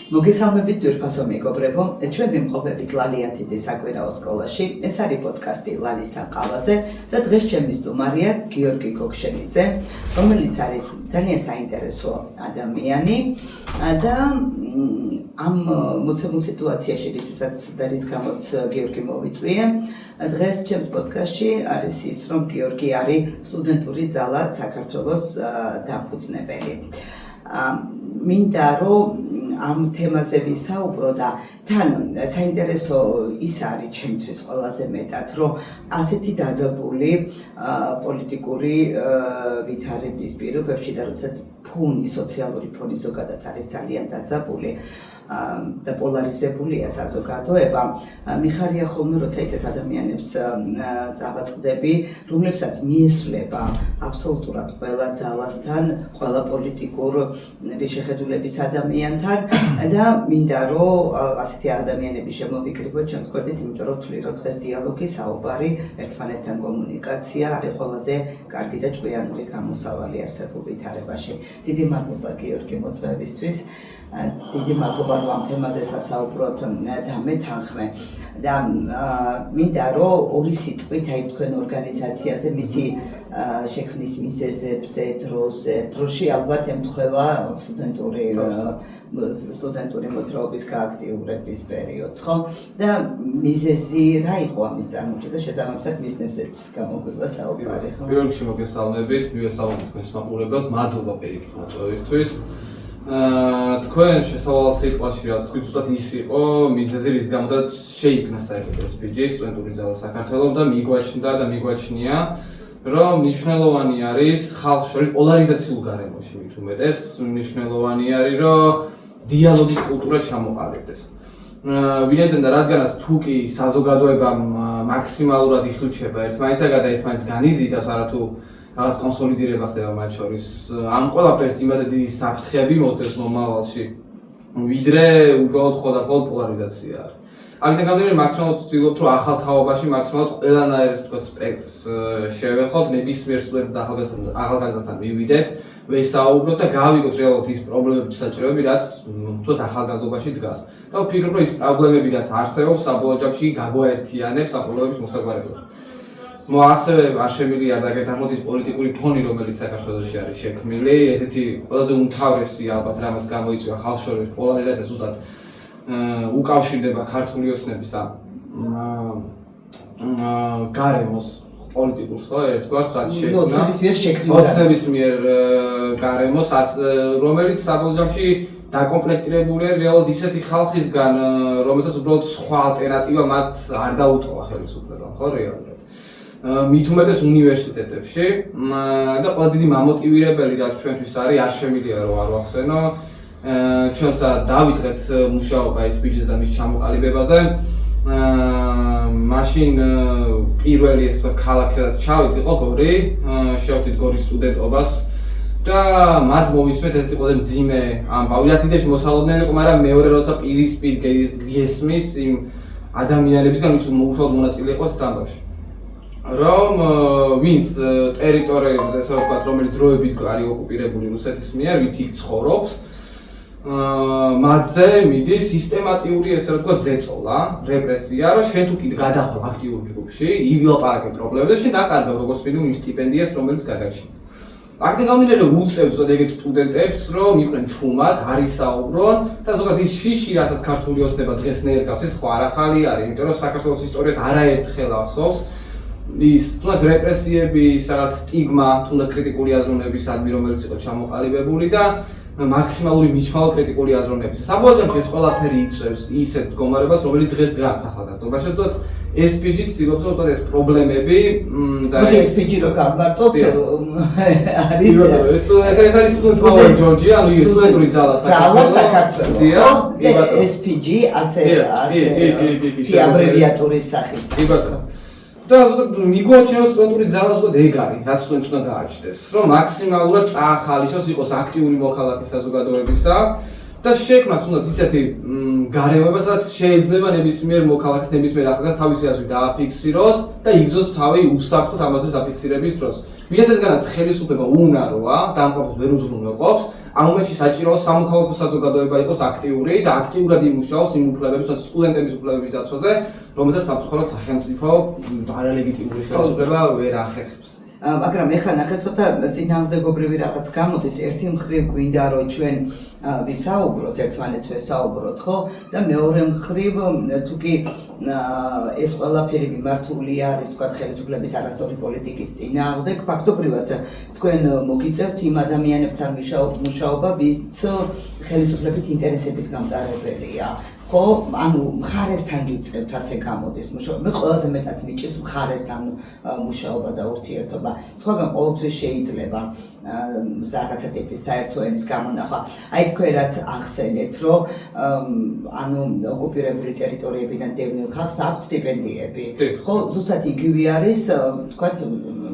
მოგესალმებით ძვირფასო მეგობრებო, ჩვენ ვიმყოფებით ლალიანთიძის საკვირაო სკოლაში. ეს არის პოდკასტი ლალისთან ყავაზე და დღეს ჩემი სტუმარია გიორგი გოგშენიძე, რომელიც არის ძალიან საინტერესო ადამიანი და ამ მოცემულ სიტუაციაში, რისთვისაც და რის გამოც გიორგი მოვიწვიე, დღეს ჩემს პოდკასტში არის ის, რომ გიორგი არის სტუდენტური ძალა საქართველოს დამფუძნებელი. მინდა რომ ამ თემაზე ვისაუბრო და თან საინტერესო ის არის ჩემთვის ყველაზე მეტად, რომ ასეთი დაძაბული პოლიტიკური ვითარების პირობებში და როდესაც ფონი, სოციალური ფონი ზოგადად არის ძალიან დაძაბული და პოლარიზებულია საზოგადოება, მიხარია ხოლმე, როცა ისეთ ადამიანებს წავაწყდები, რომლებსაც მიესვლება აბსოლუტურად ყველა ძალასთან, ყველა პოლიტიკურ შეხედულების ადამიანთან და მინდა რომ ასეთი ადამიანები შემოვიკრიბოთ ჩემს გვერდით, იმიტომ რომ ვთვლი, რომ დღეს დიალოგი, საუბარი, ერთმანეთთან კომუნიკაცია არის ყველაზე კარგი და ჭკვიანური გამოსავალი არსებულ ვითარებაში. დიდი მადლობა გიორგი მოწვევისთვის. დიდი მადლობა რომ ამ თემაზე სასაუბროთ და მე თანხმე და მინდა რომ ორი სიტყვით აი თქვენ ორგანიზაციაზე მისი შექმნის მიზეზებზე, დროში ალბათ ემთხვევა სტუდენტური მოძრაობის გააქტიურების პერიოდს, ხო? და მიზეზი რა იყო ამის წარმოქმნის და შესაბამისად მიზნებზეც გამოგვივა საუბარი, ხო? პირველ რიგში მოგესალმებით, მივესალმებით თქვენს მაყურებელს, მადლობა პირიქით მოწვევისთვის. თქვენ შესავალ სიტყვაში რაც თქვით, უბრალოდ ის იყო მიზეზი, რის გამოდაც შეიქმნა საერთოდ SPG, სტუდენტური ძალა საქართველოს და მიგვაჩნდა და მიგვაჩნია, რომ მნიშვნელოვანი არის ხალხს შორის პოლარიზაციულ გარემოში, მით უმეტეს მნიშვნელოვანი არის, რომ დიალოგის კულტურა ჩამოყალიბდეს. ვინაიდან და რადგანაც თუ კი საზოგადოებამ მაქსიმალურად იხილჩება ერთმანეთსაგან და ერთმანეთს განიზიდავს, არათუ რაღაც კონსოლიდირება ხდება მათ შორის. ამ ყველაფერს იმადა დიდი საფრთხეები მოსდევს მომავალში, ვიდრე უბრალოდ მხოლოდ პოლარიზაცია არის. აქედან გამომდინარე, მაქსიმალურად ვცდილობთ, რომ ახალ თაობაში მაქსიმალურად ყველანაირ სპექტრს შევეხოთ, ნებისმიერ სტუდენტს და ახალგაზრდასთან მივიდეთ, ვესაუბროთ და გავიგოთ რეალურად ის პრობლემების საჭიროები, რაც თუნდაც ახალგაზრდობაში დგას. და ვფიქრობ, რომ ის პრობლემები, რაც არსებობს, საბოლოო ჯამში გაგვაერთიანებს ამ პრობლემების მოსაგვარებლად. ასევე არ შემიძლია არ დაგეთანხმოთ ის პოლიტიკური ფონი, რომელიც საქართველოში არის შექმნილი, ესეთი ყველაზე უმთავრესი ალბათ რამაც გამოიწვია ხალხს შორის პოლარიზაცია ზუსტად უკავშირდება ქართული ოცნების გარემოს პოლიტიკურს, ხო, ერთგვარს რაც შექმნა ოცნების მიერ გარემოს, რომელიც საბოლოო ჯამში დაკომპლექტირებულია რეალურად ისეთი ხალხისგან, რომელსაც უბრალოდ სხვა ალტერნატივა მათ არ დაუტოვა ხელისუფლებამ, ხო, რეალურად. მით უმეტეს უნივერსიტეტებში და ყველა დიდი მამოტივირებელი რაც ჩვენთვის არის, არ შემიძლია რომ არ ვახსენო. ჩვენს დავიწყეთ მუშაობა SPG-ს და მის ჩამოყალიბებაზე. მაშინ პირველი ეს თქვა ქალაქი, სადაც ჩავით, იყო გორი, შევხვდით გორის სტუდენტობას და მათ მოვისმენთ ესეთი ყველაზე მძიმე ამბავი, რაც იდეაში მოსალოდნელი იყო, მაგრამ მეორე როცა პირისპირ გესმის იმ ადამიანებისგან, ვინც უშუალოდ მონაწილე იყო ეს ამბავში. რომ ვინც ტერიტორიებზე, ასე ვთქვათ, რომელიც დროებით არის ოკუპირებული რუსეთის მიერ, ვინც იქ ცხოვრობს, მათზე მიდის სისტემატიური, ასე ვთქვათ, ზეწოლა, რეპრესია, რომ შენ თუ კიდე გადახვალ აქტიურ ჯგუფში, ივილაპარაკე პრობლემებს და შენ დაკარგავ როგორც მინიმუმ იმ სტიპენდიას, რომელიც გაგაჩნია. აქედან გამომდინარე, უწევს ეგეთ სტუდენტებს, რომ იყვნენ ჩუმად, არ ისაუბრონ და ზოგადად ის შიში, რასაც ქართული ოცნება დღეს ნერგავს, ეს ხო არ ახალი არის, იმიტომ რომ საქართველოს ისტორიას არაერთხელ ახსოვს ის თუნდაც რეპრესიები, რაღაც სტიგმა, თუნდაც კრიტიკული აზროვნებისადმი, რომელიც იყო ჩამოყალიბებული და მაქსიმალური მიჩმავა კრიტიკული აზროვნების. საბოლოო ჯამში ეს ყველაფერი იწვევს ისეთ მდგომარეობას, რომელიც დღეს დგას ახალგაზრდობაში. თუნდაც SPG-ს ცდილობს უბრალოდ ეს პრობლემები და SPG რო გამარტოთ არის ეს არის სტუდენტური ჯორჯია, ანუ ის სტუდენტური ძალა საქართველოს. SPG ასე აბრევიატურის სახით. და მიგვაჩნია რომ სტუდენტური ძალა ზუსტად ეგ არის, რაც სტუდენტს უნდა გააჩნდეს, რომ მაქსიმალურად წაახალისოს, იყოს აქტიური მოქალაქე საზოგადოებისა და შექმნა თუნდაც ისეთი გარემოება, სადაც შეიძლება ნებისმიერ მოქალაქეს, ნებისმიერ ახალგაზრდას თავისი აზრი დააფიქსიროს და იგზოს თავი უსაფრთხოდ ამაზე დაფიქსირების დროს. მილეთისგანაც ხელისუფლება უნაროა, დამყაროს ვერ უზრუნველყოფს. ამ მომენტში საჭიროა სამოქალაქო საზოგადოება იყოს აქტიური და აქტიურად იმუშაოს იმ უფლებების, სტუდენტების უფლებების დაცვაზე, რომელსაც სამწუხაროდ სახელმწიფო არალეგიტიმური ხელისუფლება ვერ ახერხებს. მაგრამ ეხლა ნახეთ ცოტა წინააღმდეგობრივი რაღაც გამოდის. ერთი მხრივ გვინდა რომ ჩვენ ვისაუბროთ, ერთმანეთს ვესაუბროთ, ხო? და მეორე მხრივ თუ კი ეს ყველაფერი მიმართული არის, თქვა ხელისუფლების არასწორი პოლიტიკის წინააღმდეგ, ფაქტობრივად თქვენ მოგიწევთ იმ ადამიანებთან მუშაობა, ვინც ხელისუფლების ინტერესების გამტარებელია. ხო, ანუ მხარესთან გიწევთ, ასე გამოდის მუშაობა. მე ყველაზე მეტად მიჭირს მხარესთან მუშაობა და ურთიერთობა. სხვაგან ყოველთვის შეიძლება რაღაცა ტიპის საერთო ენის გამონახვა. აი თქვენ რაც ახსენეთ, რომ ანუ ოკუპირებული ტერიტორიებიდან დევნილ ხალხს აქვს სტიპენდიები. ხო, ზუსტად იგივე არის, თქვათ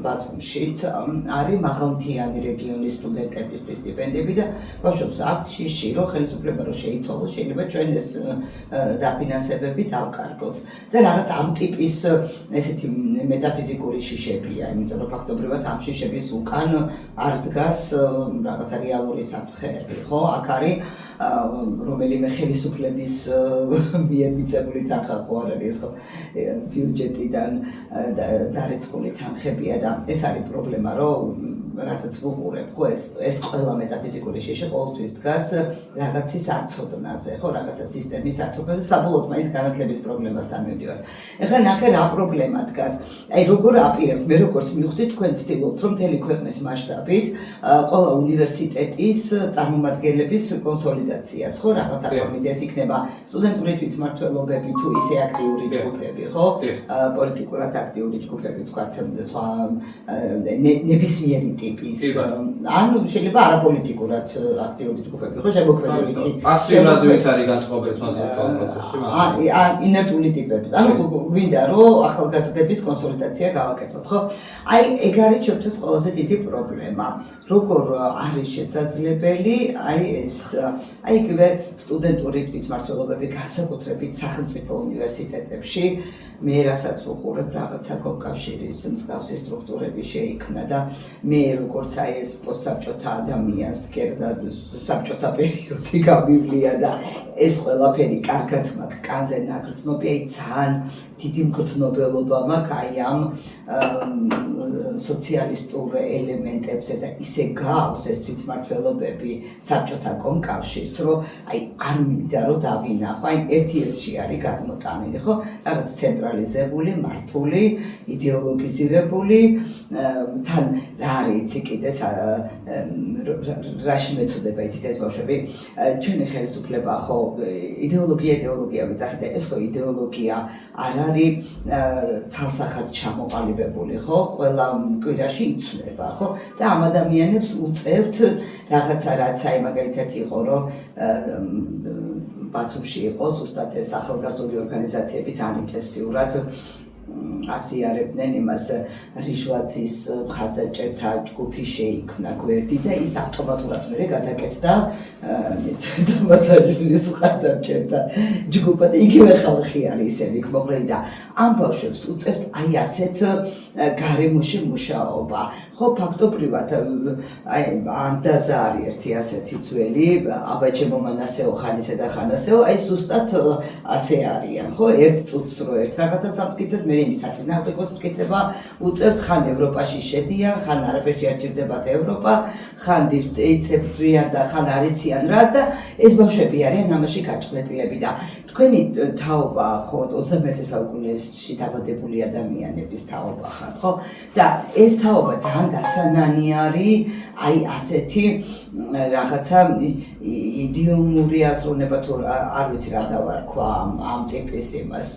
ბათუმშიც არის მაღალმთიანი რეგიონის სტუდენტებისთვის სტიპენდიები და ბავშვებს აქვთ შიში, რომ ხელისუფლება რო შეიცვალოს, შეიძლება ჩვენ ეს დაფინანსებები დავკარგოთ. და რაღაც ამ ტიპის ესეთი მეტაფიზიკური შიშებია, იმიტომ რომ ფაქტობრივად ამ შიშების უკან არ დგას რაღაცა რეალური საფრთხეები, ხო? აქ არის რომელიმე ხელისუფლების მიერ მიწებული თანხა ხო არ არის, ხო? ბიუჯეტიდან დარიცხული თანხებია და ეს არის პრობლემა, რომ რასაც ვუყურებ, ხო, ეს ყველა მეტაფიზიკური შიში ყოველთვის დგას რაღაცის არცოდნაზე, ხო, რაღაცა სისტემის არცოდნაზე, საბოლოოდ მაინც განათლების პრობლემასთან მივდივართ. ეხლა ნახე რა პრობლემა დგას. აი როგორ აპირებთ, მე როგორც მივხვდი, თქვენ ცდილობთ, რომ მთელი ქვეყნის მასშტაბით ყველა უნივერსიტეტის წარმომადგენლების კონსოლიდაციას, ხო, რაღაცა ფორმით ეს იქნება სტუდენტური თვითმმართველობები თუ ისე აქტიური ჯგუფები, ხო? პოლიტიკურად აქტიური ჯგუფები, თქვათ, სხვა ნებისმიერი ტიპის, ანუ შეიძლება არაპოლიტიკურად აქტიური ჯგუფები, ხო, შემოქმედებითი. პასიურად ვინც არის განწყობილი ტრანსფორმაციის პროცესში, ინერტული ტიპები. ანუ გვინდა რომ ახალგაზრდების კონსოლიდაცია გავაკეთოთ, ხო? აი ეგ არის ჩემთვის ყველაზე დიდი პრობლემა. როგორ არის შესაძლებელი, აი იგივე სტუდენტური თვითმმართველობები განსაკუთრებით სახელმწიფო უნივერსიტეტებში, მე რასაც ვუყურებ რაღაცა კავშირის მსგავსი სტრუქტურები შეიქმნა და მე როგორც აი ეს პოსტსაბჭოთა ადამიანს და საბჭოთა პერიოდი გამივლია და ეს ყველაფერი კარგად მაქვს კანზე ნაგრძნობი, აი ძალიან დიდი მგრძნობელობა მაქვს აი ამ სოციალისტურ ელემენტებზე და ისე გავს ეს თვითმმართველობები საბჭოთა კომკავშირს, რომ აი არ მინდა რომ დავინახო, აი ერთ-ერთში არის გადმოტანილი, ხო, რაღაც ცენტრალიზებული, მართული, იდეოლოგიზირებული, თან რა არის იცი კიდე რაში მეწოდება იცით ეს ბავშვები, ჩვენი ხელისუფლება ხო იდეოლოგია ვიძახეთ და ეს ხო იდეოლოგია არ არის ცალსახად ჩამოყალიბებული, ხო, ყველა კვირაში იცვლება, ხო, და ამ ადამიანებს უწევთ რაღაცა რაც აი მაგალითად იყო რომ ბათუმში იყო ზუსტად ეს ახალგაზრდული ორგანიზაციები ძალიან ინტენსიურად აზიარებდნენ იმას რიშვაძის მხარდაჭერთა ჯგუფი შეიქმნა გვერდი და ის ავტომატურად მერე გადაკეთდა თამაზაჯვილის მხარდაჭერთა ჯგუფად და იგივე ხალხი არის ისევ იქ მოყრილი და ამ ბავშვებს უწევთ აი ასეთ გარემოში მუშაობა. ხო, ფაქტობრივად აი ანდაზა არის ერთი ასეთი ძველი აბაჭემო მანასეო ხანისა და ხანასეო, აი ზუსტად ასე არიან, ხო, ერთ წუთს რო ერთ რაღაცას ამტკიცებს, მე იმის საწინააღმდეგოს მტკიცება უწევთ, ხან ევროპაში შედიან, ხან არაფერში არ ჭირდებათ ევროპა, ხან deep state-ებს წვიან და ხან არ იციან რას და ეს ბავშვები არიან ამაში გაჭრეტილები და თქვენი თაობა ხო 21 საუკუნეში დაბადებული ადამიანების თაობა ხართ, ხო? და ეს თაობა ძალიან დასანანი არის აი ასეთი რაღაცა იდიომური აზროვნება თუ არ ვიცი რა დავარქვა ამ ტიპის იმას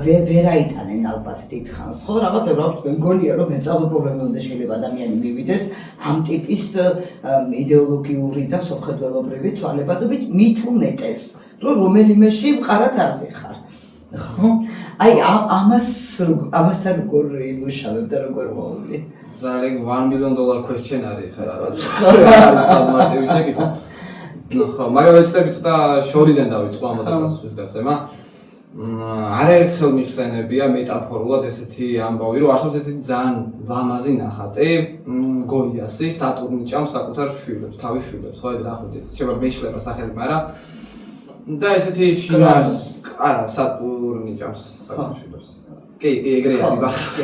ვერ აიტანენ ალბათ დიდხანს, ხო? რაღაცა მე მგონია რომ მენტალურ პრობლემამდე შეიძლება ადამიანი მივიდეს ამ ტიპის იდეოლოგიური და მსოფლმხედველობრივი ცვალებადობით მით უმეტეს რომ რომელიმეში მყარად არზე ხარ, ხო? აი ამასთან როგორ იმუშავებ და როგორ მოვიდეთ? ძალიან $1 million question არის ხა რაღაც. ხო, მარტივი შეკითხვა. ხო, მაგრამ ეცდები ცოტა შორიდან დავიწყო ამ ადამიანის გასცემა. არაერთხელ მიხსენებია მეტაფორულად ესეთი ამბავი, რომ არსებობს ესეთი ძალიან ლამაზი ნახატი, გოიასი სატურნი ჭამს საკუთარ შვილებს, თავის შვილებს, ხო, დახვდით. შეიძლება მეშლება სახელი, მაგრამ და ესეთი შინას, არა, სატურნი ჭამს საკუთარ შვილებს. კი, ეგრეა მახსოვს.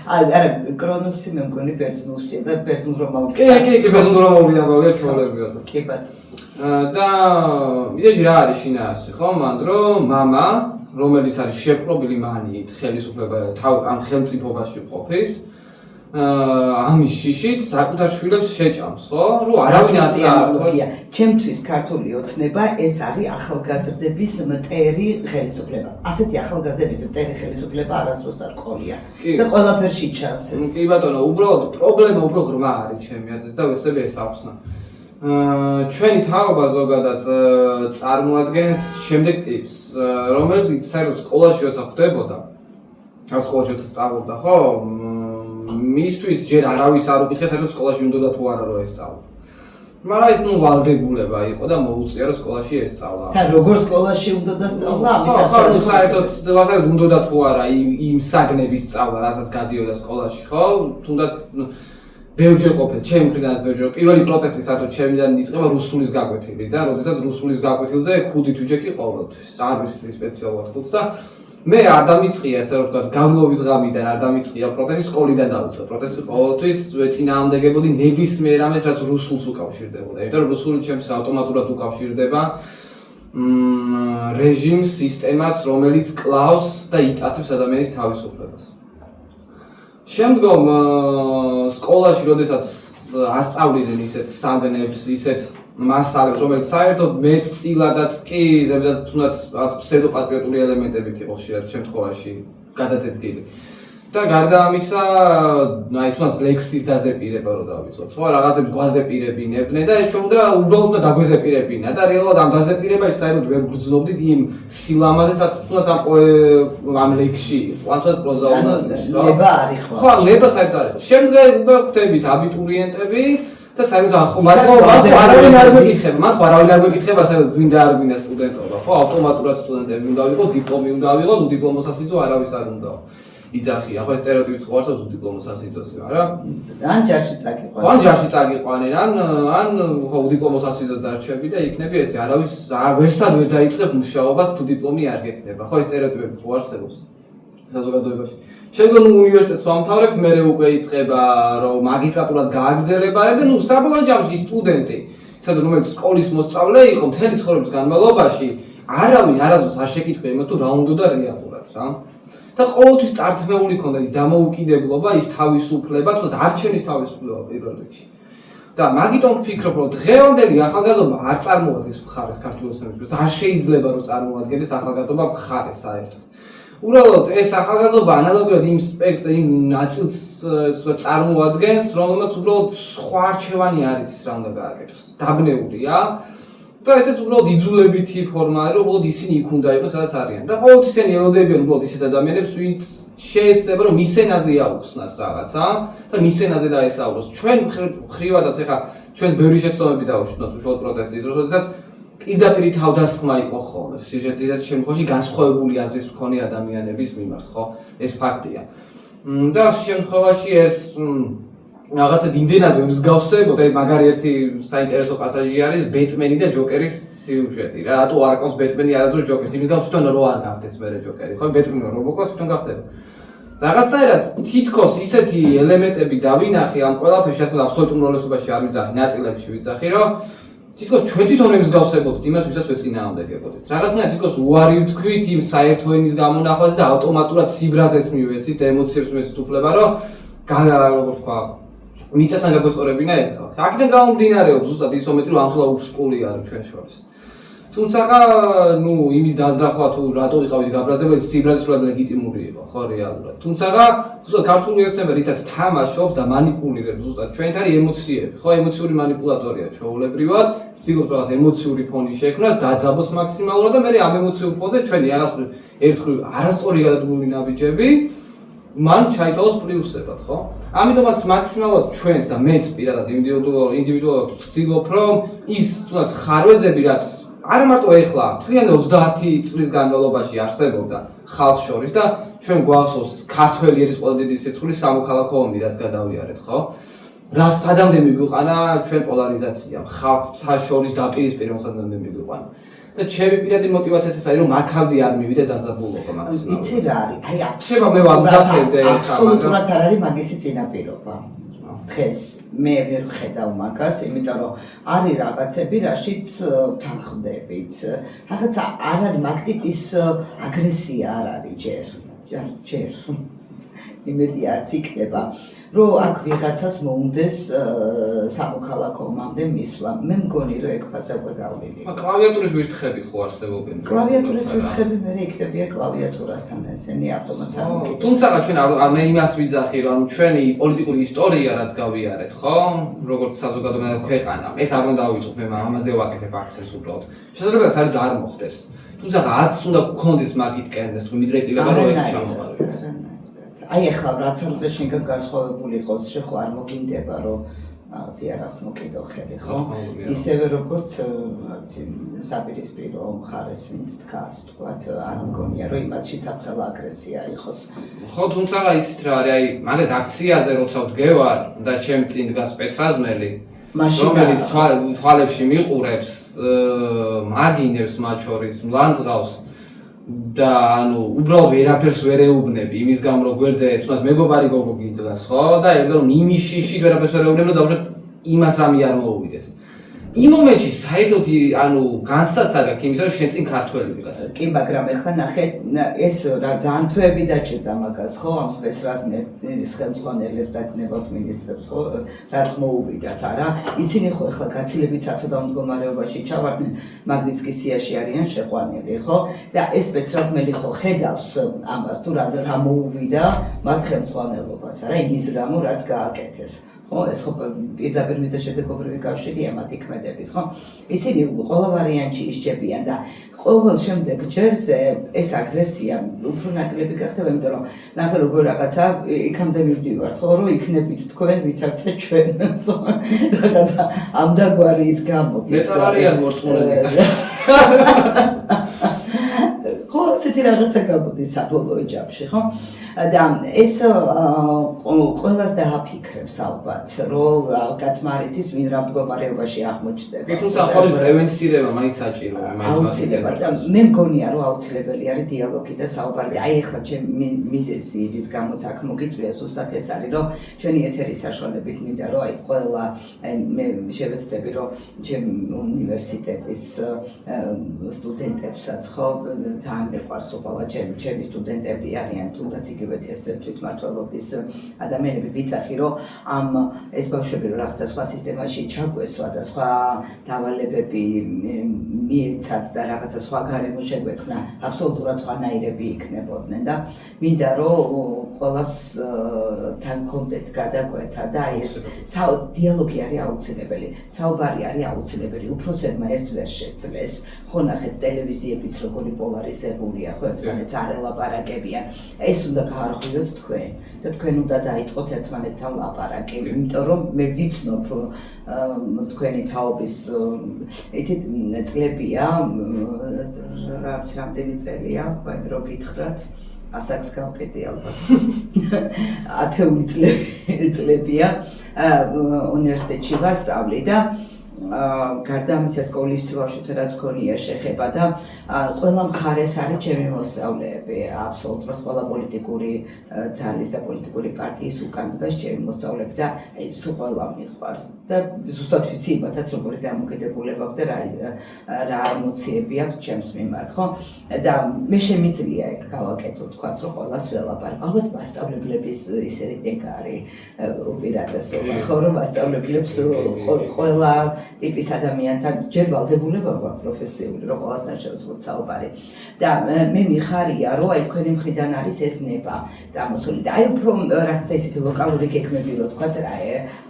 არა, კრონოსი მე მგონი პერსონალში და პერსონალურობრივი. კი, პერსონალურობრივი ამბავია ჩვეულებრივი. კი ბატონო. და იდეაში რა არის შინაარსი, ხო? მანდ რომ მამა რომელიც არის შეპყრობილი მანიით ხელისუფლება ამ ხელმწიფობაში ყოფის ამის შიშით საკუთარ შვილებს შეჭამს, ხო? რომ არავინ არ წააგოს. ჩემთვის ქართული ოცნება ეს არის ახალგაზრდების მტერი ხელისუფლება. ასეთი ახალგაზრდების მტერი ხელისუფლება არასდროს არ ყოლია და ყველაფერში ჩანს ეს. კი ბატონო, უბრალოდ პრობლემა უფრო ღრმა არის ჩემი აზრით და ვესწრები ეს ახსნა. ჩვენი თაობა ზოგადად წარმოადგენს შემდეგ ტიპს, რომელიც საერთოდ სკოლაში როცა ხვდებოდა, სკოლაში როცა სწავლობდა, ხო? მისთვის ჯერ არავის არ უკითხეს, საერთოდ სკოლაში უნდოდა თუ არა რომ ესწავლა. მაგრამ ეს ვალდებულება იყო და მოუწია რომ სკოლაში ესწავლა. და როგორ სკოლაში უნდოდა სწავლა? ამის ახლა საერთოდ უნდოდა თუ არა იმ საგნების სწავლა, რასაც გადიოდა სკოლაში, ხო? თუნდაც ბევრჯერ ყოფილა, ჩემი მხრიდან ბევრჯერ. პირველი პროტესტი საერთოდ ჩემიდან იწყება რუსულის გაკვეთილი და როდესაც რუსულის გაკვეთილზე 5 თუჯექი ყოველთვის. არ ვიცი სპეციალურად ხუთს და მე არ დამიწყია ესე რომ ვთქვათ, გავლობის ღამიდან არ დამიწყია პროტესტი, სკოლიდან დავიწყე. პროტესტი ყოველთვის წინააღმდეგებოდი ნებისმიერ ამას, რაც რუსულს უკავშირდებოდა. იმიტომ რომ რუსული ჩემს ავტომატურად უკავშირდება რეჟიმს, სისტემას, რომელიც კლავს და იტაცებს ადამიანის თავისუფლებას. შემდგომ სკოლაში, როდესაც ასწავლიდნენ ისეთ საგნებს, ისეთ მასალებს, რომელიც საერთოდ მეტწილადაც კი, ზოგადად თუნდაც ფსევდოპატრიოტული ელემენტებით იყო ხშირად შემთხვევაში გადაწეწილი. და გარდა ამისა, აი თუნდაც ლექსის დაზეპირება რო დავიწყოთ, ხო, რაღაცებს გვაზეპირებინებდნენ და ეს უნდა უბრალოდ დაგვეზეპირებინა და რეალურად ამ დაზეპირებაში საერთოდ ვერ გრძნობდით იმ სილამაზესაც თუნდაც ამ ლექსში, თუნდაც პროზაულაზში, ხო? ნება არის ხო? ხო, ნება საერთოდ არის. შემდეგ უკვე ხვდებით აბიტურიენტები და საერთოდ მან ხო არავინ არ მეკითხება, მან ხო არავინ არ მეკითხება საერთოდ ვინ და არ ვინდა სტუდენტობა, ხო, ავტომატურად სტუდენტები უნდა ვიყო, დიპლომი უნდა ვიყო, ნუ დიპლომოსასიძო არავის არ უნდა. იძახია, ხო ეს სტერეოტიპის ხო არსებობს დიპლომოსასიძოზე, მაგრამ ან ჯარში წაგიყვანენ. ან ჯარში წაგიყვანენ, ან ხო დიპლომოსასიძო დარჩები და იქნები ესე, არავის ვერსად ვერ დაიწყებ მუშაობას თუ დიპლომი არ გექნება. ხო ეს სტერეოტიპები ხო არსებობს საზოგადოებაში. შემდგომ უნივერსიტეტს ვამთავრებთ, მერე უკვე იწყება რომ მაგისტრატურაც გააგრძელება და ნუ საბოლოო ჯამში სტუდენტი, სადაც რომელიც სკოლის მოსწავლე იყო მთელი ცხოვრების განმავლობაში, არავინ არასდროს არ შეკითხა იმას თუ რა უნდა რეალურად, რა. და ყოველთვის წართმეული ქონდა ის დამოუკიდებლობა, ის თავისუფლება, თუნდაც არჩენის თავისუფლება პირველ რიგში. და მაგიტომ ვფიქრობ, რომ დღევანდელი ახალგაზრდობა არ წარმოადგენს მხარეს ქართული ოცნებისთვის, არ შეიძლება რომ წარმოადგენდეს ახალგაზრდობა მხარეს საერთოდ. უბრალოდ ეს ახალგაზრდობა ანალოგიურად იმ სპექტრ, იმ ნაწილს წარმოადგენს, რომელმაც უბრალოდ სხვა არჩევანი არ იცის რა უნდა გააკეთოს. დაბნეულია და ესეც უბრალოდ იძულებითი ფორმა არის, რომ უბრალოდ ისინი იქ უნდა იყოს, სადაც არიან. და ყოველთვის ისინი ელოდებიან უბრალოდ ისეთ ადამიანებს, ვინც შეეცდება, რომ მის ენაზე აუხსნას რაღაცა და მის ენაზე დაესაუბროს. ჩვენ ხრივადაც ეხა ჩვენ ბევრი შეცდომები დავუშვით უშუალოდ პროტესტის დროს, როდესაც პირდაპირ თავდასხმა იყო ხოლმე. ხშირად ისეთ შემთხვევაში განსხვავებული აზრის მქონე ადამიანების მიმართ, ხო? ეს ფაქტია. და შემთხვევაში ეს რაღაცა იმდენად მსგავსებოდა, მაგარი ერთი საინტერესო პასაჟი არის ბეტმენი და ჯოკერის სიუჟეტი. რა, რატო არ ყავს ბეტმენი არასდროს ჯოკერს? იმის გამო თვითონ რო არ გახდეს მერე ჯოკერი, ხო? ბეტმენი რო მოყავს თვითონ გახდება. რაღაცნაირად თითქოს ისეთი ელემენტები დავინახე ამ ყველაფერში, რა თქმა უნდა, აბსოლუტურ უმრავლესობაში არ ვიძახი, ნაწილებში ვიძახი, რომ თითქოს ჩვენ თვითონ მსგავსებოდით იმას, ვისაც ვეწინააღმდეგებოდით. რაღაცნაირად თითქოს უარი ვთქვით იმ საერთო ენის გამონახვაზე და ავტომატურად სიბრაზეს მივეცით, ემოციებს მივეცით უფლება, რომ როგორ თქვა მიწასთან გაგვესწორებინა ეგ ხალხი. აქედან გამომდინარეობს ზუსტად ის მომენტი, რომ ამხელა უსკული არის ჩვენ შორის. თუმცა ნუ იმის დაზრახვა თუ რატო ვიყავით გაბრაზებული, სიბრაზის სულად ლეგიტიმური იყო, ხო რეალურად. თუმცა ზუსტად ქართული ოცნება რითაც თამაშობს და манипуლირებს ზუსტად ჩვენით არის ემოციები, ხო ემოციური манипуლატორია ჩვეულებრივად, ცდილობს რაღაც ემოციური ფონი შექმნას, დაძაბოს მაქსიმალურად და მე ამ ემოციურ ფონზე ჩვენი რაღაც ერთხელ არასწორი გადადგმული ნაბიჯები მან ჩაითვალოს პლუსებად, ხო? ამიტომაც მაქსიმალურად ჩვენს და მეც პირადად ინდივიდუალურად ვცდილობ, რომ ის თუნდაც ხარვეზები, რაც არა მარტო ეხლა, მთლიანი 30 წლის განმავლობაში არსებობდა ხალხს შორის და ჩვენ გვახსოვს ქართველი ერის ყველა დიდი სიცხული სამოქალაქო ომი რაც გადავიარეთ, ხო? რა სადამდე მიგვიყვანა ჩვენ პოლარიზაცია, ხალხთა შორის დაპირისპირება სადამდე მიგვიყვანა. და ჩემი პირადი მოტივაციაც ეს არის რომ მარქავდი არ მივიდეს დაძაბულობა მაქსიმალურად. იცი რა არის? აი აბსოლუტურად არ არის მაგისი წინაპირობა. დღეს მე ვერ ვხედავ მაგას, იმიტომ რომ არის რაღაცები, რაშიც თანხმდებით. რაღაცა არ არის მაგ ტიპის აგრესია არ არის ჯერ. იმედი არც იქნება, რომ აქ ვიღაცას მოუნდეს სამოქალაქო ომამდე მისვლა. მე მგონი რომ ეგ ფასა უკვე გავლილი. კლავიატურის ვირთხები ხო არსებობენ? კლავიატურის ვირთხები მე იქნებია კლავიატურასთან ესენი ავტომატს არ მოკიდო. თუმცა ჩვენ მე იმას ვიძახი რომ ჩვენი პოლიტიკური ისტორია რაც გავიარეთ, ხო? როგორც საზოგადოება ქვეყანა, ეს არ უნდა დავიწყოთ, მე ამაზე ვაკეთებ აქცენტს უბრალოდ. შესაძლოა ეს არ მოხდეს. თუმცა არც უნდა გქონდეს მაგიტკენდეს, თუ მიდრეკილება რომ ეს ჩამოყალიბდეს. აი ახლა რაც უნდა შენგან განსხვავებული იყოს, შეხო არ მოგინდება რომ ზიარას მოკიდო ხელი, ხო? ისევე როგორც საპირისპირო მხარეს ვინც დგას, თქვათ, არ მგონია რომ იმათში საფრთხელა აგრესია იყოს. ხო, თუმცა იცით რა არის, აი მაგათ აქციაზე როცა ვდგევარ და ჩემ წინ დგას სპეცრაზმელი, რომელიც თვალებში მიყურებს, მაგინებს მათ შორის, მლანძღავს და ანუ უბრალოდ ვერაფერს ვერ ეუბნები იმის გამო რომ გვერდზე თუნდაც მეგობარი გოგო გიდგას ხო და ეგრე ნიმიში ვერაფერს ვერ ეუბნები და უბრალოდ იმას რამე არ მოუვიდეს. იმ მომენტში საერთოდ ანუ განცდაც არ გაქვს იმისა რომ შენ წინ ქართველი დგას. კი, მაგრამ ეხლა ნახე ეს რა ძალიან თვეები დაჭირდა მაგას ხო ამ სპეცრაზმების ხელმძღვანელებს და ნებავთ მინისტრებს ხო რაც მოუვიდათ არა ისინი ხო ეხლა გაცილებით საცოდავ მდგომარეობაში ჩავარდნენ მაგნიცკის სიაში არიან შეყვანილი ხო და ეს სპეცრაზმელი ხო ხედავს ამას თუ რა მოუვიდა მათ ხელმძღვანელობას არა იმის გამო რაც გააკეთეს. ხო ეს ხო პირდაპირ მიზეშედეგობრივი კავშირია მათ იქმედების ხო ისინი ყველა ვარიანტში ისჯებიან და ყოველ შემდეგ ჯერზე ეს აგრესია უფრო ნაკლები გახდება იმიტომ რომ ნახე როგორ რაღაცა იქამდე მივდივართ ხო რომ იქნებით თქვენ ვითარცა ჩვენ ხო რაღაცა ამდაგვარი ის გამოდის ეს არიან მორწმუნეები ხო ესეთი რაღაცა გამოდის საბოლოო ჯამში ხო და ეს ყველას დააფიქრებს ალბათ რომ კაცმა არ იცის ვინ რა მდგომარეობაში აღმოჩნდება. თუმცა ხოლმე პრევენცირება მაინც საჭიროა აუცილებლად და მე მგონია რომ აუცილებელი არის დიალოგი და საუბარი. აი ახლა ჩემი მიზეზი ის გამოც აქ მოგიწვია ზუსტად ეს არის რომ ჩვენი ეთერის საშუალებით მინდა რომ აი ყველა მე შევეცდები რომ ჩემი უნივერსიტეტის სტუდენტებსაც ხო ძალიან მეყვარს ყველა ჩემი სტუდენტები არიან თუნდაც ეს თვითმმართველობის ადამიანები ვიცახი რომ ამ ეს ბავშვები რომ რაღაცა სხვა სისტემაში ჩაგვესვა და სხვა დავალებები მიეცათ და რაღაცა სხვა გარემო შეგვექმნა აბსოლუტურად სხვანაირები იქნებოდნენ და მინდა რომ ყველას თან კონდეთ გადაკვეთა და ეს დიალოგი არის აუცილებელი საუბარი არის აუცილებელი უფროსებმა ეს ვერ შეძლეს ხო ნახეთ ტელევიზიებიც როგორი პოლარიზებულია ხო ერთმანეთს არ ელაპარაკებიან ეს უნდა გაარღვიოთ თქვენ და თქვენ უნდა დაიწყოთ ერთმანეთთან ლაპარაკი იმიტომ რომ მე ვიცნობ თქვენი თაობის ეთით წლებია რამდენი წელია რო გითხრათ ასაკს გავყიდი ალბათ 10 წლებია უნივერსიტეტში ვასწავლი და გარდა ამისა სკოლის ბავშვებთან რაც მქონია შეხება და ყველა მხარეს არის ჩემი მოსწავლეები აბსოლუტურად ყველა პოლიტიკური ძალის და პოლიტიკური პარტიის უკან დგას ჩემი მოსწავლეები და სულ ყველა მიყვარს და ზუსტად ვიცი იმათაც როგორი დამოკიდებულება აქვს და რა ემოციები აქვს ჩემს მიმართ ხო და მე შემიძლია ეგ გავაკეთო თქვათ რომ ყველას ველაპარაკ ალბათ მასწავლებლების ისე ეგ არის უპირატესობა ხო რომ მასწავლებლებს ყველა ტიპის ადამიანთან ჯერ ვალდებულება გვაქვს პროფესიული რომ ყველასთან შევწყოთ საუბარი და მე მიხარია რომ აი თქვენი მხრიდან არის ეს ნება წამოსული და აი უფრო რაღაცა ისეთი ლოკალური გეგმები რო თქვათ რა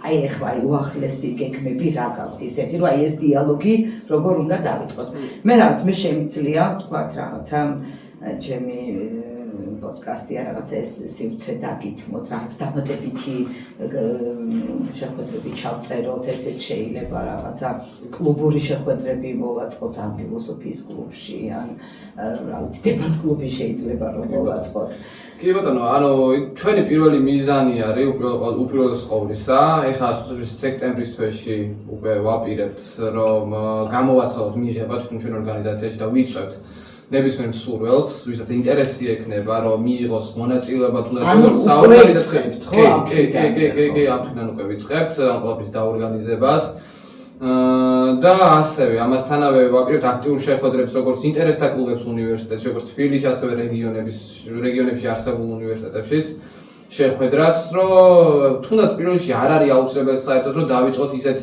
აი ახლა აი უახლესი გეგმები რა გაქვთ ისეთი რომ აი ეს დიალოგი როგორ უნდა დავიწყოთ მე რაღაც მე შემიძლია თქვათ რაღაცა ჩემი პოდკასტი რაღაცა ეს სივრცე დაგითმოთ, რაღაც დამატებითი შეხვედრები ჩავწეროთ, ესეც შეიძლება რაღაცა კლუბური შეხვედრები მოვაწყოთ ამ ფილოსოფიის კლუბში ან რა ვიცი, დებატ კლუბი შეიძლება რომ მოვაწყოთ. კი ბატონო, ანუ ჩვენი პირველი მიზანი არის უპირველეს ყოვლისა, ეხლა სექტემბრის თვეში უკვე ვაპირებთ, რომ გამოვაცხადოთ მიღება თვითონ ჩვენ ორგანიზაციაში და ვიწვევთ ნებისმიერ მსურველს, ვისაც ინტერესი ექნება, რომ მიიღოს მონაწილეობა თუნდაც საუბარი და ცხებთ. კი, ამ თვითონ უკვე ვიწყებთ ამ ყველაფრის დაორგანიზებას. და ასევე ამასთანავე ვაპირებთ აქტიურ შეხვედრებს როგორც ინტერესთა კლუბებს უნივერსიტეტში, როგორც თბილისში, ასევე რეგიონებში არსებულ უნივერსიტეტებშიც შეხვედრას, რომ თუნდაც პირველ რიგში არ არის აუცილებელი საერთოდ რომ დავიწყოთ ისეთ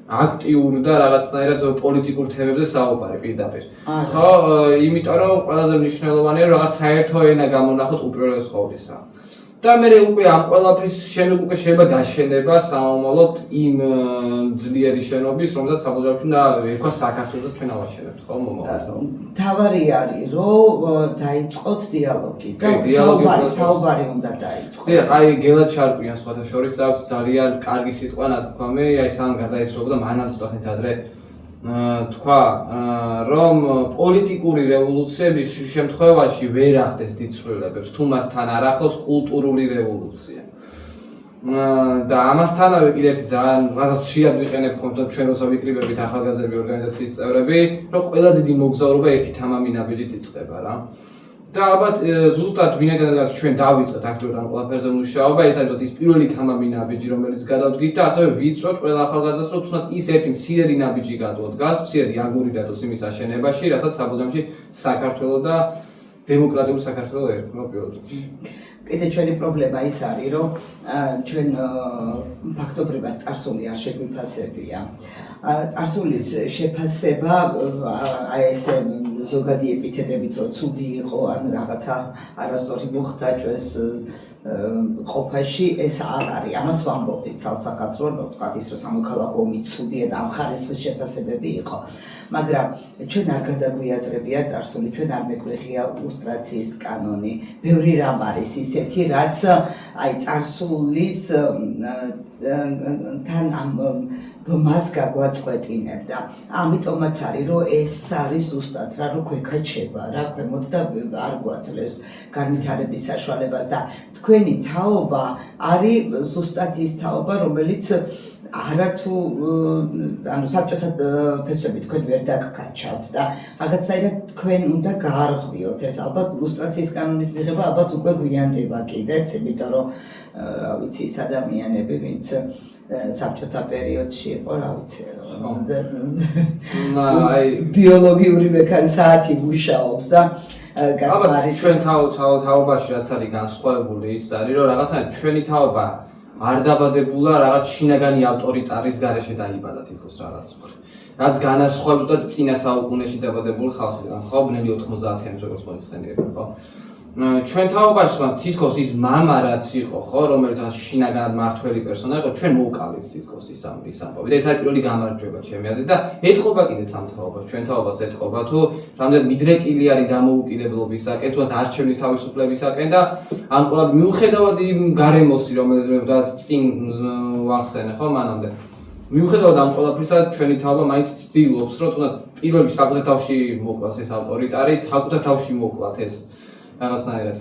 აქტიურ და რაღაცნაირად პოლიტიკურ თემებზე საუბარი პირდაპირ. ხო, იმიტომ რომ ყველაზე მნიშვნელოვანია რომ რაღაც საერთო ენა გამონახოთ უპირველეს ყოვლისა. და მე უკვე ამ ყველაფრის შენობა უკვე შეიძლება დაშენება სამომავლოდ იმ ძლიერი შენობის, რომელსაც საბოლოოში უნდა ერქვა საქართველოს ჩვენ ავაშენებთ, ხო, მომავალში. თავარი არის, რომ დაიწყოთ დიალოგი და საუბარი უნდა დაიწყოს. დიახ, აი გელად ჩარკვიან სხვათა შორის აქვს ძალიან კარგი სიტყვა ნათქვამი, აი სამ გარდაიცვალა და მანამ ცოტა ხნით ადრე თქვა, რომ პოლიტიკური რევოლუციები ხშირ შემთხვევაში ვერ ახდენს დიდ ცვლილებებს, თუ მასთან არ ახლავს კულტურული რევოლუცია. და ამასთანავე კიდევ ერთი ძალიან რაღაც ხშირად ვიყენებ ხოლმე ჩვენ როცა ვიკრიბებით ახალგაზრდები ორგანიზაციის წევრები, რომ ყველა დიდი მოგზაურობა ერთი თამამი ნაბიჯით იწყება რა. და ალბათ ზუსტად ვინაიდან ჩვენ დავიწყეთ აქტიურად ამ ყველაფერზე მუშაობა, ეს არის ის პირველი თამამი ნაბიჯი, რომელიც გადავდგით და ასევე ვიცვოთ ყველა ახალგაზრდას, რომ თუნდაც ის ერთი მცირედი ნაბიჯი გადავდგას, მცირედი აგური დადოს იმის აშენებაში, რასაც საბოლოოში საქართველოს და დემოკრატიული საქართველოს ერქვა პირველ რიგში. კიდე ჩვენი პრობლემა ის არის, რომ ჩვენ ფაქტობრივად წარსული არ შეგვიფასებია. წარსულის შეფასება აი ესე ზოგადი ეპითეტებით რომ ცუდი იყო ან რაღაცა არასწორი მოხდა ჩვენს ყოფაში, ეს არ არის. ამას ვამბობთ ცალსახად, რომ თქვა ის რომ სამოქალაქო ომი ცუდია და ამ ხარისხის შეფასებები იყო. მაგრამ ჩვენ არ გადაგვიაზრებია წარსული, ჩვენ არ მეგვიღია ლუსტრაციის კანონი. ბევრი რამ არის ისეთი, რაც აი წარსულის თან ამ მას გაგვაწყვეტინებდა. ამიტომაც არის, რომ ეს არის ზუსტად რა, რომ გვეკაჩება რა, ქვემოთ და არ გვაძლევს განვითარების საშუალებას და თქვენი თაობა არის ზუსტად ის თაობა, რომელიც არათუ ანუ საბჭოთა ფესვები თქვენ ვერ დაგკაჩავთ და რაღაცნაირად თქვენ უნდა გაარღვიოთ ეს ალბათ ლუსტრაციის კანონის მიღება ალბათ უკვე გვიანდება კიდეც, იმიტომ რომ რა ვიცი ის ადამიანები ვინც საბჭოთა პერიოდში იყო, რა ვიცი აი ბიოლოგიური საათი მუშაობს და ალბათ ჩვენ თაობაში რაც არის განსხვავებული ის არის, რომ რაღაცა ჩვენი თაობა არ დაბადებულა რაღაც შინაგანი ავტორიტარის გარეშე დაიბადა თითქოს რაღაც მხრივ. რაც განასხვავებს და წინა საუკუნეში დაბადებული ხალხიდან, ხო, ბნელი 90-იანის როგორც მოიხსენიებენ, ხო? ჩვენ თაობაში თითქოს ის მამა რაც იყო, ხო, რომელიც შინაგანად მართველი პერსონა იყო, ჩვენ მოვკავით თითქოს ის ამბავი. და ეს არის პირველი გამარჯვება ჩემი აზრით და ეთყობა კიდეც ამ თაობას, ჩვენ თაობას ეთყობა თუ რამდენ მიდრეკილი არის დამოუკიდებლობისაკენ, თუ არჩევნის თავისუფლებისაკენ და ამ ყველა მიუხედავად იმ გარემოსი, რომელიც წინ ვახსენე, ხო, მანამდე. მიუხედავად ამ ყველაფრისა, ჩვენი თაობა მაინც ცდილობს, რომ თუნდაც პირველი საკუთარ თავში მოკლას ეს ავტორიტარი, საკუთარ თავში მოკლათ ეს რაღაცნაირად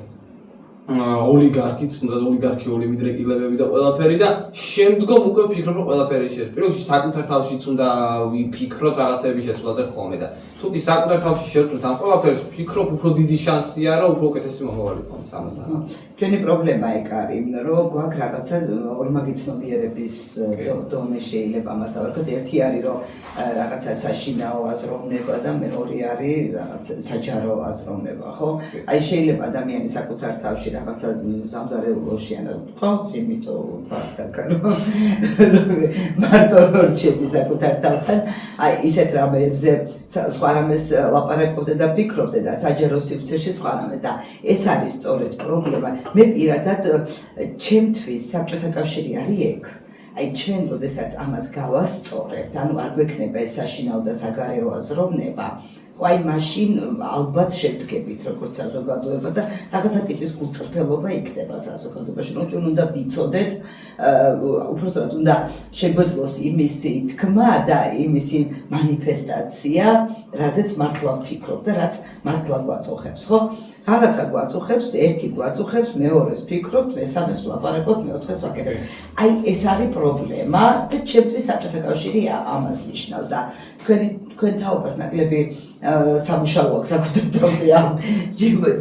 ოლიგარქიც, თუნდაც ოლიგარქიული მიდრეკილებები და ყველაფერი და შემდგომ უკვე ვფიქრობ, რომ ყველაფერი შეცვლა. პირველში საკუთარ თავშიც უნდა ვიფიქროთ რაღაცების შეცვლაზე ხოლმე და თუ კი საკუთარ თავში შევწვით ამ ყველაფერს, ვფიქრობ, უფრო დიდი შანსია, რომ უფრო უკეთესი მომავალი გქონდეს ამასთან. ჩვენი პრობლემა ეგ არის, რომ გვაქვს რაღაცა ორმაგი ცნობიერების დონე შეიძლება ამას დავარქოთ. ერთი არის, რომ რაღაცა საშინაო აზროვნება და მეორე არის რაღაც საჯარო აზროვნება, ხო? აი შეიძლება ადამიანი საკუთარ თავში რაღაცა სამზარეულოში ან ყავს, იმიტომ ფაქტია, რომ მარტო რჩები საკუთარ თავთან, აი ისეთ რამეებზე სხვა რამეს ლაპარაკობდე და ფიქრობდე და საჯარო სივრცეში სხვა რამეს და ეს არის სწორედ პრობლემა. მე პირადად ჩემთვის საბჭოთა კავშირი არის ეგ. აი ჩვენ როდესაც ამას გავასწორებთ, ანუ არ გვექნება ეს საშინაო და საგარეო აზროვნება, აი მაშინ ალბათ შევდგებით როგორც საზოგადოება და რაღაცა ტიპის გულწრფელობა იქნება საზოგადოებაში. ჩვენ უნდა ვიცოდეთ, უბრალოდ უნდა შეგვეძლოს იმისი თქმა და იმისი მანიფესტაცია, რაზეც მართლა ვფიქრობ და რაც მართლა გვაწუხებს, ხო? რაღაცა გვაწუხებს, ერთი გვაწუხებს, მეორეს ფიქრობთ, მესამეს ვლაპარაკობთ, მეოთხეს ვაკეთებთ. აი ეს არის პრობლემა და ჩემთვის საბჭოთა კავშირი ამას ნიშნავს და თქვენ თაობას ნაკლები სამუშაო აქვს საკუთარ თავზე ამ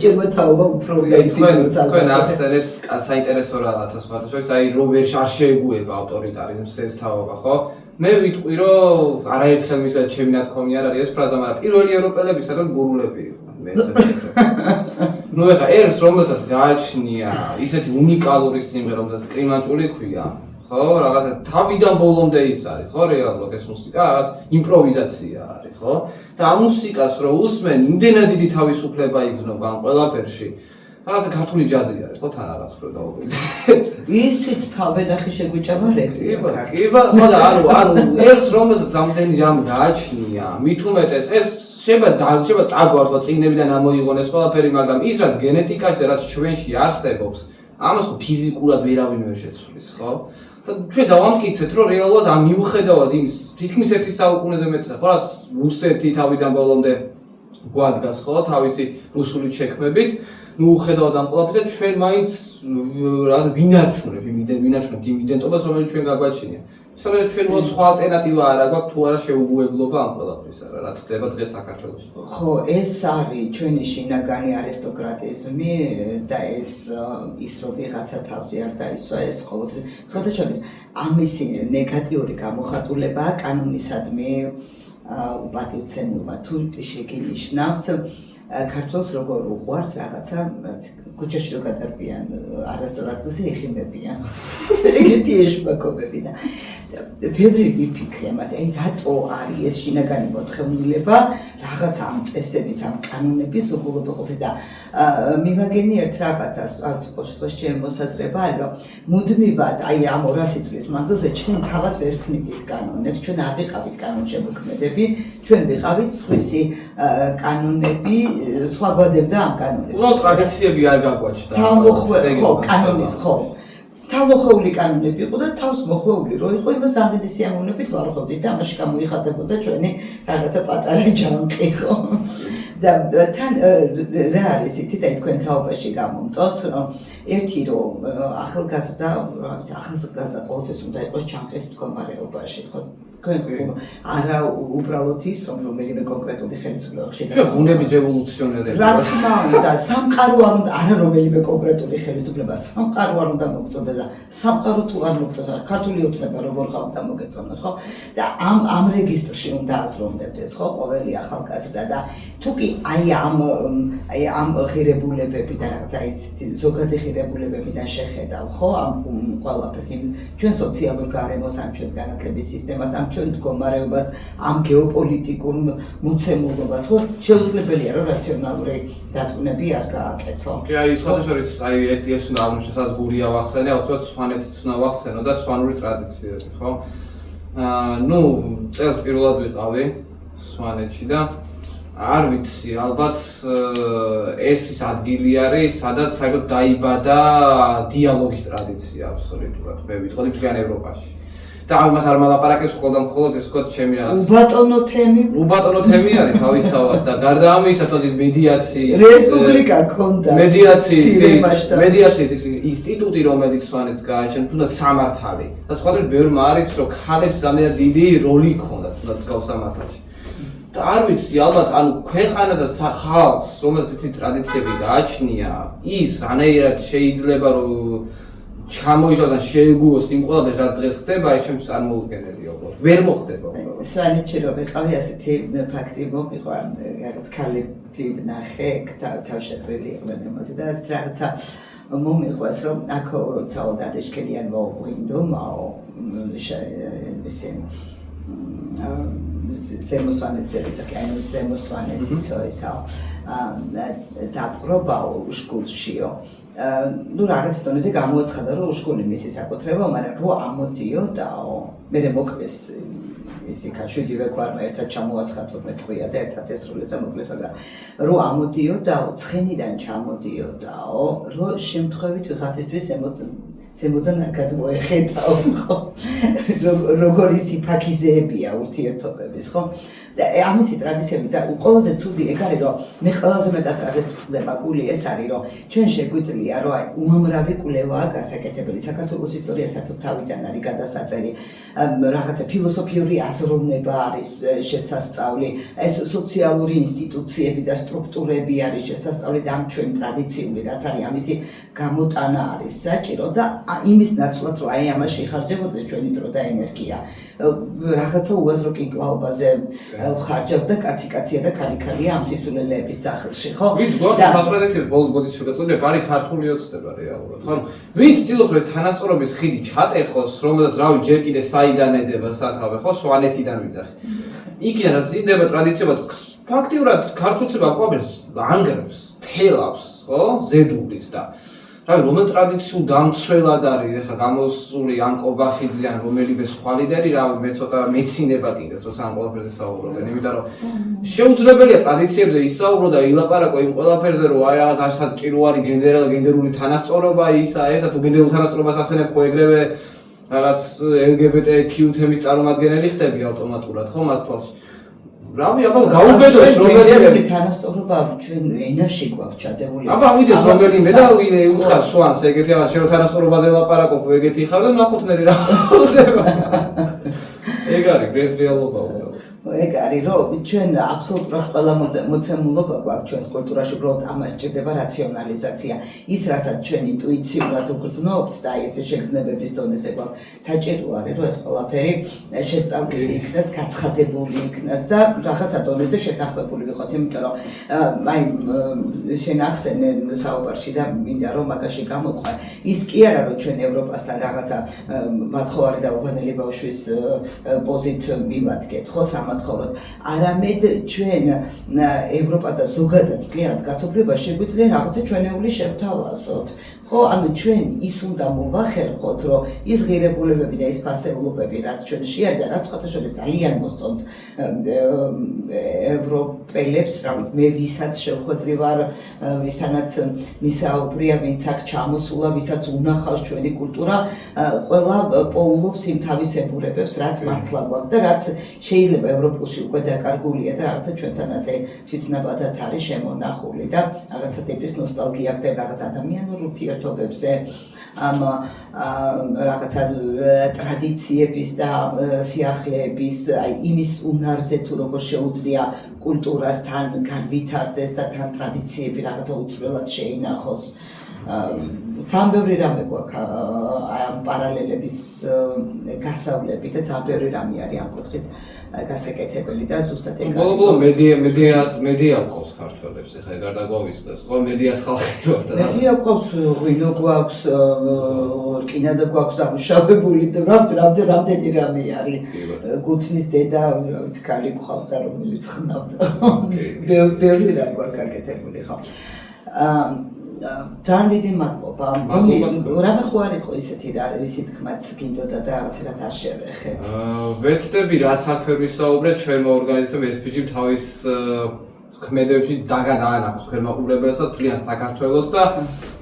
ჩემო თაობა უფრო გაიფიქროს თქვენ ახსენეთ საინტერესო რაღაცას ხოთ შორის აი რობერ არ შეეგუება ავტორიტარიზმს ეს თაობა ხო მე ვიტყვი რომ არაერთხელ მითხრა ჩემი ნათქვამი არ არის ეს ფრაზა მაგრამ პირველი ევროპელები სადღაც გურულები იყვნენ მე ესე ნუ ეხა ერს რომელსაც გააჩნია ისეთი უნიკალური სიმღერა რომელსაც კლიმატური ქვია ხო რაღაცა თავიდან ბოლომდე ის არის ხო რეალურად ეს მუსიკა რაღაც იმპროვიზაცია არის ხო და ამ მუსიკას რო უსმენ იმდენად დიდი თავისუფლება იგრძნობა ამ ყველაფერში რაღაცა ქართული ჯაზი არის ხო თან რაღაც რო დაუკვირდეთ ისიც თავენახი შეგვიჭამა რეპი კი ხო და ანუ ერს რომელსაც ამდენი რამ გააჩნია მით უმეტეს ეს შეიძლება წაგვართვა წიგნებიდან ამოიღონ ეს ყველაფერი მაგრამ ის რაც გენეტიკაში რაც ჩვენში არსებობს ამას ფიზიკურად ვერავინ ვერ შეცვლის ხო ჩვენ დავამტკიცეთ რომ რეალურად ამ მიუხედავად იმის თითქმის ერთი საუკუნეზე მეტია ხო რა რუსეთი თავიდან ბოლომდე გვადგას ხო თავისი რუსული ჩექმებით მიუხედავად ამ ყველაფერზე ჩვენ მაინც რა ვინარჩუნებ იმ იდენტობას რომელიც ჩვენ გაგვაჩნია ისე ჩვენ მოდ სხვა ალტერნატივა არ აქვს თუ არა შეუგუებლობა ამ ყველაფრისა რაც ხდება დღეს საქართველოში ხო ეს არის ჩვენი შინაგანი არისტოკრატიზმი და ეს ის რომ ვიღაცა თავზე არ დაისვა ეს ყოველთვის სხვადასხვა ამისი ნეგატიური გამოხატულებაა კანონისადმი უპატივცემულობა თუ შეგინიშნავს ქართველს როგორ უყვარს რაღაცა ქუჩაში რო გადარბიან არასწორ ადგილზე იხიმებიან ეგეთი ეშმაკობები და ბევრი ვიფიქრე ამაზე აი რატო არის ეს შინაგანი მოთხოვნილება რაღაცა ამ წესების ამ კანონების უგულობყოფის და მივაგენი ერთ რაღაცას არ ვთქვი ჩემი მოსაზრება არის რომ მუდმივად აი ამ 200 წლის მანძილზე ჩვენ თავად ვერ ქმნით კანონებს ჩვენ არ ვიყავით კანონშემოქმედები ჩვენ ვიყავით სხვისი კანონები სხვა გვადებდა ამ კანონებს უბრალოდ ტრადიციები არ გაგვაჩნდა ხო კანონის ხო თავმოხვეული კანონები იყო და თავს მოხვეული რო იყო იმას ამდენი სიამოვნებით ვარხავდით და ამაში გამოიხატებოდა ჩვენი რაღაცა პატარა ჯანყი ხო და თან რა არის იცით აი თქვენ თაობაში გამომწოს რომ ერთი რომ ახალგაზრდა ყოველთვის უნდა იყოს ჩანყის მდგომარეობაში ხო თქვენ არა უბრალოდ ის რომ რომელიმე კონკრეტული ხელისუფლება ხშირად ჩვენ ბუნების რევოლუციონერები რა თქმა უნდა სამყარო არ უნდა არა რომელიმე კონკრეტული ხელისუფლება სამყარო არ უნდა მოგწონდეს და სამყარო თუ არ მოგწონს ქართული ოცნება როგორ ხარ უნდა მოგეწონოს ხო და ამ რეგისტრში უნდა აზროვნებდეს ხო ყოველი ახალგაზრდა და თუ კი აი ამ ღირებულებებიდან რაღაცა ის ზოგადი ღირებულებებიდან შეხედავ ხო ამ ყველაფერს ჩვენ სოციალურ გარემოს ამ ჩვენს განათლების სისტემას ამ ჩვენ მდგომარეობას ამ გეოპოლიტიკურ მოცემულობას ხო შეუძლებელია რომ რაციონალური დაწუნები არ გააკეთო კი აი სხვადასხვა აი ერთი ეს უნდა აღმოჩნდეს რაც გურია ვახსენე ავთვათ სვანეთიც უნდა ვახსენო და სვანური ტრადიციები ხო ნუ წელს პირველად ვიყავი სვანეთში და არ ვიცი ალბათ ეს ის ადგილი არის სადაც საერთოდ დაიბადა დიალოგის ტრადიცია აბსოლუტურად მე ვიტყოდი მთლიან ევროპაში და ამას არ მალაპარაკებს მხოლოდ ეს ვთქვათ ჩემი რაღაც უბატონო თემი არის თავისთავად და გარდა ამისა თვითონ მედიაციის რესპუბლიკა ქონდა მედიაციის ინსტიტუტი რომელიც სვანეთს გააჩნდა თუნდაც სამართალი და სხვადასხვა ბევრმა არის რომ ქალებს ზამთრად დიდი როლი ჰქონდა თუნდაც გავსამართალში და არ ვიცი ალბათ ანუ ქვეყანაზე ხალხს რომელსაც ესეთი ტრადიციები გააჩნია ის რანაირად შეიძლება რომ ჩამოიჭრას და შეეგუოს იმ ყველაფერს რაც დღეს ხდება აი ჩემს წარმოუდგენელია უბრალოდ ვერ მოხდება უბრალოდ სვანეთში რომ ვიყავი ასეთი ფაქტი მომიყვა რაღაც ქალები ვნახე თავშეყრილი იყვნენ ამაზე და ეს რაღაცა მომიყვეს რომ აქ როცა დადეშქელიან მოგვინდომაო ესე ზემოსვანეთზე ანუ ზემოსვანეთისო ესაო დაპყრობაო უშკულშიო ნუ რაღაც დონეზე გამოაცხადა რომ უშკული მისი საკუთრება მაგრამ რო ამოდიოდაო მე მოკლეს ისი ქაშვიდივე გვარმა ერთად ჩამოასხა 12 ტყვია და ერთად ესრულეს და მოკლეს, მაგრამ რო ამოდიოდაო, ცხენიდან ჩამოდიოდაო, რო შემთხვევით ვიღაცისთვის ზემოდან არ გადმოეხედაო, ხო? როგორი სიფაქიზეებია ურთიერთობების, ხო? და ამისი ტრადიციები და ყველაზე ცუდი ეგ არის, რომ მე ყველაზე მეტად რაზეც წდება გული ეს არის, რომ ჩვენ შეგვიძლია, რომ უამრავი კვლევაა გასაკეთებელი. საქართველოს ისტორია საერთოდ თავიდან არის გადასაწერი, რაღაცა ფილოსოფიური აზროვნება არის შესასწავლი, ეს სოციალური ინსტიტუციები და სტრუქტურები არის შესასწავლი და ამ ჩვენ ტრადიციული რაც არის, ამისი გამოტანა არის საჭირო და იმის ნაცვლად, რომ აი ამაში იხარჯებოდეს ჩვენი დრო და ენერგია. რაღაცა უაზრო კინკლაობაზე ხარჯავ და კაცი-კაცია და ქალი-ქალია ამ სისულელეების სახელში, ხო? ვინც გვაქვს სატრადიციო ბოლოს შეგაწოდებ, არის ქართული ოცნება რეალურად, ხო? ვინც ცდილობს რომ ეს თანასწორობის ხიდი ჩატეხოს, რომელსაც რავი ჯერ კიდე საიდან ედება სათავე, ხო? სვანეთიდან ვიძახი. იქიდან რაც იდება ტრადიციებად, ფაქტიურად ქართულცება ყვაბეს ანგრევს, თელავს, ხო? ზედულის და რავი, რომელ ტრადიციულ დამცველად არის ეხლა გამოსული ან კობახიძე ან რომელიმე სხვა ლიდერი, რავი, მე ცოტა მეცინება კიდე, როცა ამ ყველაფერზე საუბრობენ, იმიტომ რომ შეუძლებელია ტრადიციებზე ისაუბრო და ილაპარაკო იმ ყველაფერზე, რომ აი რაღაც საჭირო არის გენდერული თანასწორობა, ისა, ესა თუ გენდერულ თანასწორობას ახსენებ, ხო ეგრევე რაღაც LGBTQ თემის წარმომადგენელი ხდები ავტომატურად, ხო, მათ თვალში. რავი, აბა გაუბედოს რომელი თანასწორობა ჩვენ ენაში გვაქვს ჩადებული. აბა ვიდეს რომელიმე და უთხრა სვანს ეგეთი რაღაც შენ თანასწორობაზე ლაპარაკობ, ეგეთი ხარ და ნახოთ მე რა ხდება. ეგ არის ეს რეალობა უბრალოდ. ეგ არის რომ ჩვენ აბსოლუტურად ყველა მოცემულობა გვაქვს ჩვენს კულტურაში, უბრალოდ ამას ჭირდება რაციონალიზაცია. ის რასაც ჩვენ ინტუიციურად ვგრძნობთ და აი ესე შეგრძნებების დონეზე გვაქვს, საჭირო არის რომ ეს ყველაფერი შესწავლილი იქნას, გაცხადებული იქნას და რაღაცა დონეზე შეთანხმებული ვიყოთ, იმიტომ რომ აი შენ ახსენე საუბარში და მინდა რომ მაგაში გამოყვე. ის კი არა რომ ჩვენ ევროპასთან რაღაცა მათხოვარი და უბანელი ბავშვის პოზით მივადგეთ, ხო, სამათხოვროდ. არამედ ჩვენ ევროპას და ზოგადად მთლიანად კაცობრიობას შეგვიძლია რაღაცა ჩვენეული შევთავაზოთ. ხო, ანუ ჩვენ ის უნდა მოვახერხოთ, რომ ის ღირებულებები და ის ფასეულობები, რაც ჩვენში არის და რაც სხვათა შორის ძალიან მოსწონთ ევროპელებს, რავი, მე ვისაც შევხვედრი ვარ, ვისანაც მისაუბრია, ვინც აქ ჩამოსულა, ვისაც უნახავს ჩვენი კულტურა, ყველა პოულობს იმ თავისებურებებს, რაც მართლა გვაქვს და რაც შეიძლება ევროპულში უკვე დაკარგულია და რაღაცა ჩვენთან ასე თვითნაბადად არის შემონახული და რაღაცა ტიპის ნოსტალგია გდება რაღაც ადამიანურ ურთიერთობებზე, ამ რაღაცა ტრადიციების და სიახლეების, აი იმის უნარზე თუ როგორ შეუძლია კულტურას თან განვითარდეს და თან ტრადიციები რაღაცა უცვლელად შეინახოს. თან ბევრი რამე გვაქვს ამ პარალელების გასავლები და თან ბევრი რამე არის ამ კუთხით გასაკეთებელი და ზუსტად ეგ არის. ბოლო მედია ყავს ქართველებს, ეხლა ეგ არ დაგვავიწყდეს, ხო, მედიას ხალხი ვარ და მედია ყავს, ღვინო გვაქვს, რკინა გვაქვს დამუშავებული და რამდენი რამე არის. გუთნის დედა, რა ვიცი, ქალი ყავდა, რომელიც ხნავდა. ბევრი რამე გვაქვს გაკეთებული, ხო. ძალიან დიდი მადლობა. რამე ხო არ იყო ისეთი რა, ისი თქმაც გინდოდა და რაღაცერად არ შევეხეთ. ვეცდები რაც საქმე ვისაუბრე, ჩვენმა ორგანიზაციამ SPG თავის ქმედებებში დაგანახოს თქვენ მაყურებელს და თლიან საქართველოს და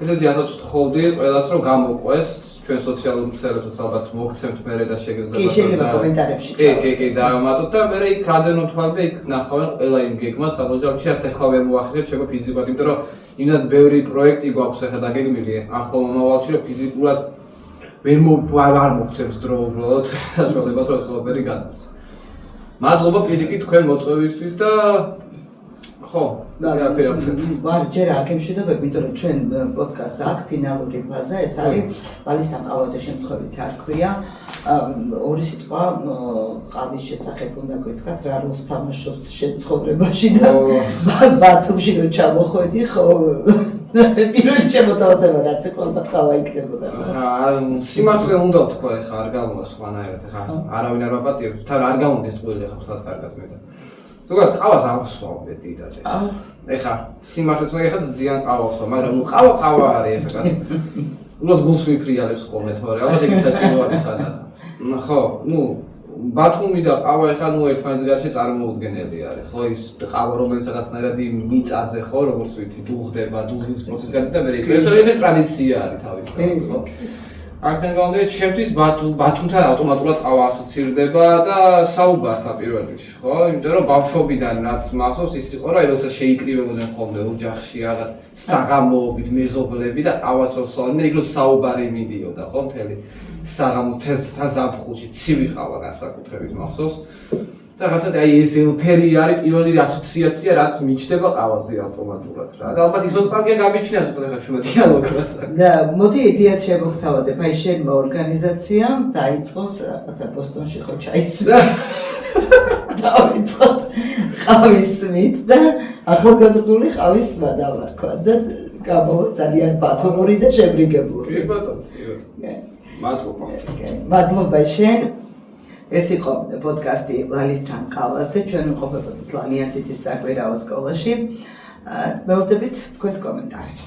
ესეთი ასაც ვთხოვდი ყველას რომ გამოყვეს ჩვენ სოციალურ ქსელებსაც ალბათ მოგცემთ მერე და შეგეძლება. კი, შეიძლება კომენტარებში. კი, დავამატოთ და მერე იქ რამდენო თვალ და იქ ნახავენ ყველა იმ გეგმას, საბოლოოში რაც ახლა ვერ მოახერხეთ შეიძლება ფიზიკურად, იმიტომ რომ იმდან ბევრი პროექტი გვაქვს ახლა დაგეგმილი ახლო მომავალში, რომ ფიზიკურად ვერ მოგცემს დრო უბრალოდ საშუალებას რომ ყველაფერი გადმოწე. მადლობა პირიქით თქვენ მოწვევისთვის და ხო, ვარ ჯერ არ გემშვიდობებ, იმიტომ რომ ჩვენ პოდკასტს აქვს ფინალური ფაზა, ეს არის ლალისთან ყავაზე შემთხვევით არ ქვია. ორი სიტყვა ყავის შესახებ უნდა გითხრათ, რა როლს თამაშობს შენ ცხოვრებაში და ბათუმში რო ჩამოხვედი, ხო პირველი შემოთავაზება რაც ყველგან ყავა იქნებოდა. სიმართლე უნდა ვთქვა, ეხლა არ გამოვა სხვანაირად, ეხლა არავინ არ ვაპატიებ, თან არ გამომდის ტყუილი ეხლა სულად კარგად მე და ზოგადად ყავას არ ვსვამდე დიდად ეხლა სიმართლეც მე ეხლა ძალიან ყავას ვსვამ, მაგრამ ყავა არის ეხლა კაცი უბრალოდ გულს ვიფრიალებს ხოლმე თორე ალბათ იგი საჭირო არის ხანდახან ხო, ბათუმი და ყავა ეხლა ნუ ერთმანეთის გარშე წარმოუდგენელი არის, ხო ის ყავა რომელიც რაღაცნაირად იმ მიწაზე ხო როგორც ვიცი დუღდება, დუღის პროცესი გადის და მე ეს ტრადიცია არის თავისთავად, ხო? აქედან გამომდინარე, ჩემთვის ბათუმთან ავტომატურად ყავა ასოცირდება და საუბართა პირველ რიგში, ხო? იმიტომ რომ ბავშვობიდან რაც მახსოვს ის იყო, რომ როცა შეიკრიბებოდნენ ხოლმე ოჯახში რაღაც საღამოობით მეზობლები და ყავას როსვავდნენ და იქ რო საუბარი მიდიოდა, ხო, მთელი საღამო თესთან ზაფხულში ცივი ყავა განსაკუთრებით მახსოვს. და რაღაცა აი ეს ელფერი არის პირველი ასოციაცია რაც მიჩნდება ყავაზე ავტომატურად რა. და ალბათ ის ოსტალგია გამიჩნია ზუსტად ახლა ჩვენ დიალოგსაც. და მოდი იდეას შემოგთავაზებ. აი შენმა ორგანიზაციამ დაიწყოს რაღაცა ბოსტონში ხო ჩაისვა. დავიწყოთ ყავის მით და ახალგაზრდული ყავის მადავარქვა და გამოვა ძალიან ბათუმური და შებრიგებლური. კი ბატონო, მადლობა. მადლობა შენ. ეს იყო პოდკასტი ლალისთან ყავაზე, ჩვენ ვიმყოფებოდით ლალიანთიცის საკვირაო სკოლაში. ველოდებით თქვენს კომენტარებს.